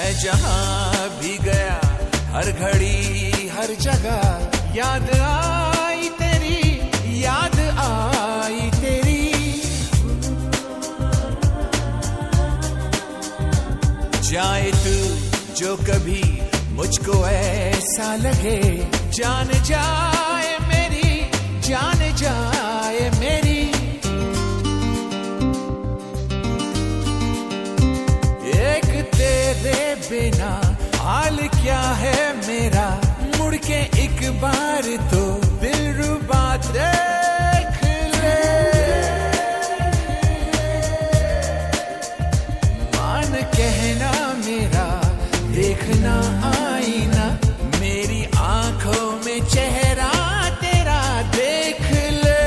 मैं जहां भी गया, हर घड़ी हर जगह याद आई तेरी, याद आई तेरी। जाए तू जो कभी मुझको ऐसा लगे, जान जाए मेरी, जान जाए मेरी। एक तेरे बिना हाल क्या है मेरा, मुड़ के एक बार तो दिलरुबा देख ले। मान कहना मेरा, देखना आईना, मेरी आंखों में चेहरा तेरा देख ले।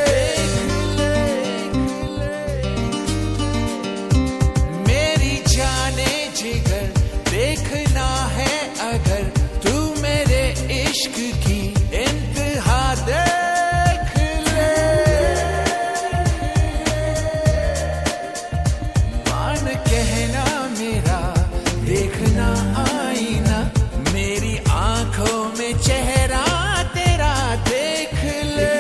मेरी जाने जिगर देखना है अगर, तू मेरे इश्क की इंतहा देख ले। मान कहना मेरा, देखना आईना, मेरी आंखों में चेहरा तेरा देख ले।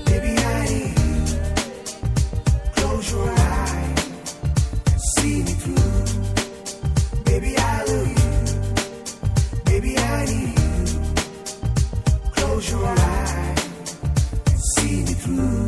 Baby, I need you. Close your eyes and see me through. Baby, I love you. Baby, I need you. Close your eyes and see me through.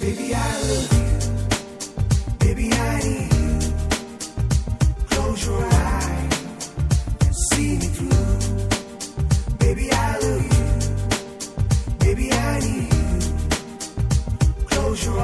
Baby, I love you. Baby, I need you. Close your eyes and see me through. Baby, I love you. Baby, I need you. Close your